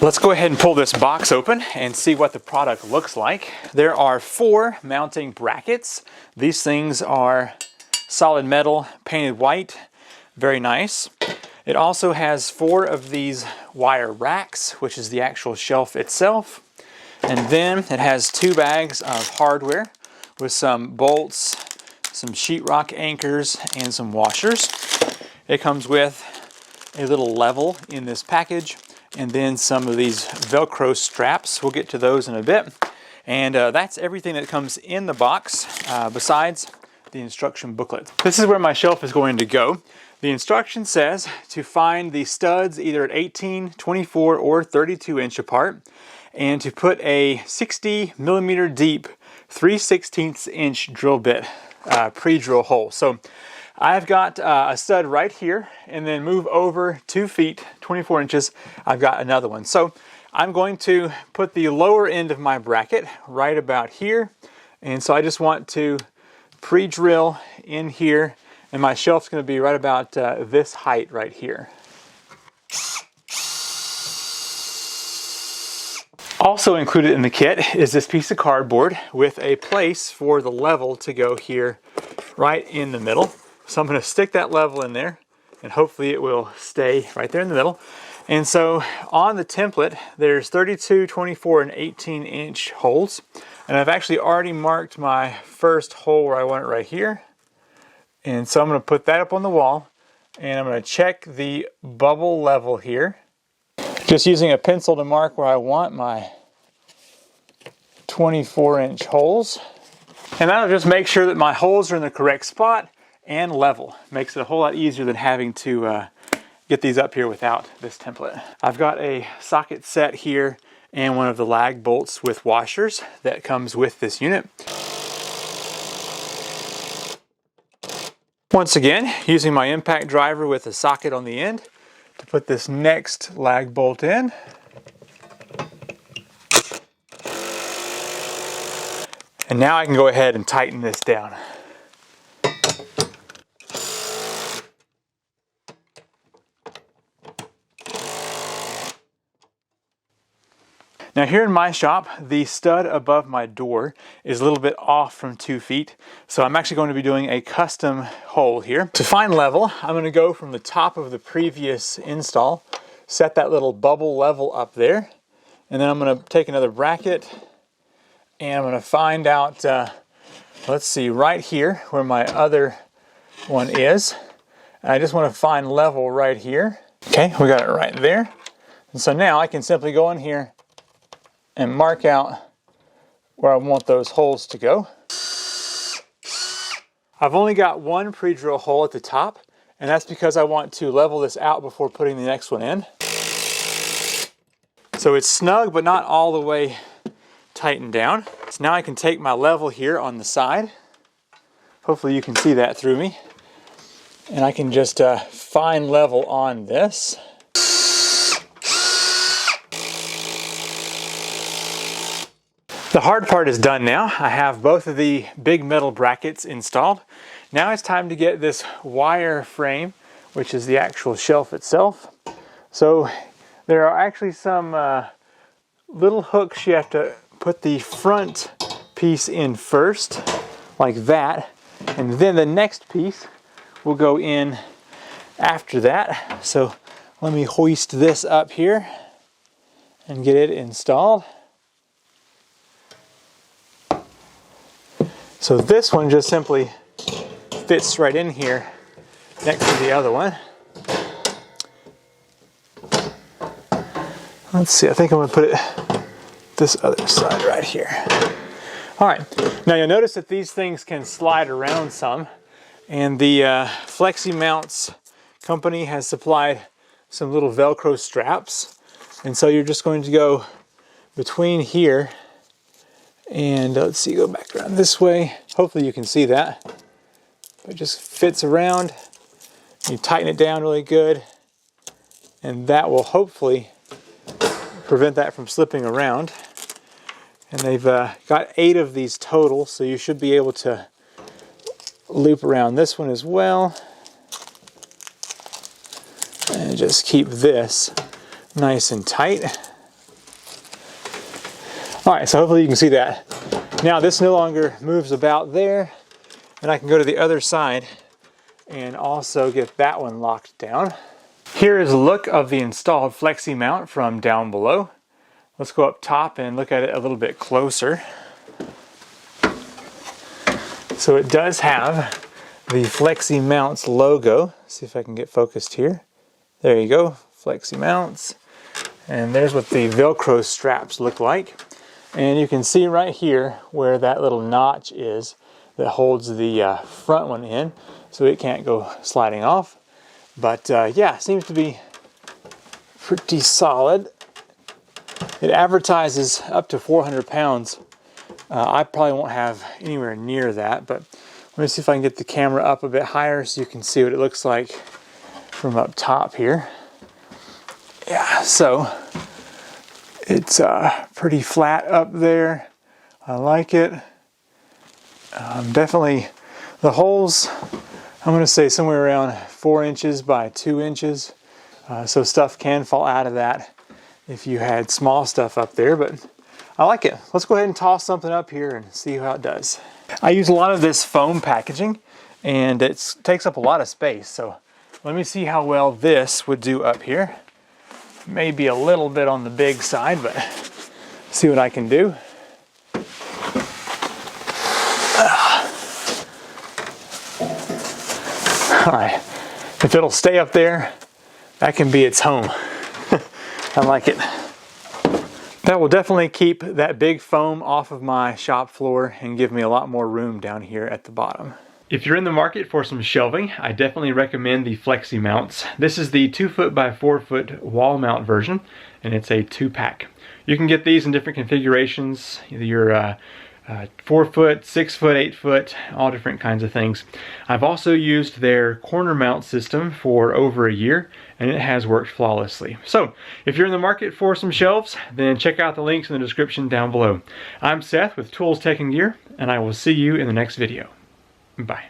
Let's go ahead and pull this box open and see what the product looks like. There are 4 mounting brackets. These things are solid metal, painted white, very nice. It also has 4 of these wire racks, which is the actual shelf itself. And then it has 2 bags of hardware with some bolts, some sheetrock anchors, and some washers. It comes with a little level in this package, and then some of these Velcro straps. We'll get to those in a bit. And that's everything that comes in the box, besides the instruction booklet. This is where my shelf is going to go. The instruction says to find the studs either at 18, 24, or 32 inch apart, and to put a 60 millimeter deep 3/16 inch drill bit pre-drill hole. So I've got a stud right here, and then move over 2 feet, 24 inches, I've got another one. So I'm going to put the lower end of my bracket right about here. And so I just want to pre-drill in here, and my shelf's going to be right about this height right here. Also included in the kit is this piece of cardboard with a place for the level to go here right in the middle. So I'm going to stick that level in there, and hopefully it will stay right there in the middle. And so on the template, there's 32, 24, and 18 inch holes. And I've actually already marked my first hole where I want it right here. And so I'm going to put that up on the wall, and I'm going to check the bubble level here. Just using a pencil to mark where I want my 24 inch holes. And that'll just make sure that my holes are in the correct spot and level. Makes it a whole lot easier than having to get these up here without this template. I've got a socket set here and one of the lag bolts with washers that comes with this unit. Once again, using my impact driver with a socket on the end to put this next lag bolt in. And now I can go ahead and tighten this down. Now here in my shop, the stud above my door is a little bit off from 2 feet. So I'm actually going to be doing a custom hole here. To find level, I'm going to go from the top of the previous install, set that little bubble level up there, and then I'm going to take another bracket and I'm going to find out, let's see, right here where my other one is. And I just want to find level right here. Okay, we got it right there. And so now I can simply go in here and mark out where I want those holes to go. I've only got one pre-drill hole at the top, and that's because I want to level this out before putting the next one in. So it's snug, but not all the way tightened down. So now I can take my level here on the side. Hopefully you can see that through me. And I can just find level on this. The hard part is done now. I have both of the big metal brackets installed. Now it's time to get this wire frame, which is the actual shelf itself. So there are actually some little hooks you have to put the front piece in first, like that, and then the next piece will go in after that. So let me hoist this up here and get it installed. So this one just simply fits right in here next to the other one. Let's see, I think I'm going to put it this other side right here. All right, now you'll notice that these things can slide around some, and the Fleximounts company has supplied some little Velcro straps, and so you're just going to go between here. And let's see, go back around this way. Hopefully you can see that. It just fits around. You tighten it down really good, and that will hopefully prevent that from slipping around. And they've got 8 of these total, so you should be able to loop around this one as well. And just keep this nice and tight. All right, so hopefully you can see that. Now this no longer moves about there, and I can go to the other side and also get that one locked down. Here is a look of the installed Fleximount from down below. Let's go up top and look at it a little bit closer. So it does have the Fleximounts logo. See if I can get focused here. There you go, Fleximounts. And there's what the Velcro straps look like. And you can see right here where that little notch is that holds the front one in, so it can't go sliding off. But yeah, seems to be pretty solid. It advertises up to 400 pounds. I probably won't have anywhere near that, but let me see if I can get the camera up a bit higher so you can see what it looks like from up top here. Yeah, so it's pretty flat up there. I like it. Definitely the holes, I'm going to say somewhere around 4 inches by 2 inches. So stuff can fall out of that if you had small stuff up there, but I like it. Let's go ahead and toss something up here and see how it does. I use a lot of this foam packaging, and it takes up a lot of space. So let me see how well this would do up here. Maybe a little bit on the big side, but see what I can do. All right, if it'll stay up there, that can be its home. I like it. That will definitely keep that big foam off of my shop floor and give me a lot more room down here at the bottom. If you're in the market for some shelving, I definitely recommend the Fleximounts. This is the 2 foot by 4 foot wall mount version, and it's a 2-pack. You can get these in different configurations, either your 4 foot, 6 foot, 8 foot, all different kinds of things. I've also used their corner mount system for over a year, and it has worked flawlessly. So if you're in the market for some shelves, then check out the links in the description down below. I'm Seth with Tools, Tech, and Gear, and I will see you in the next video. Bye.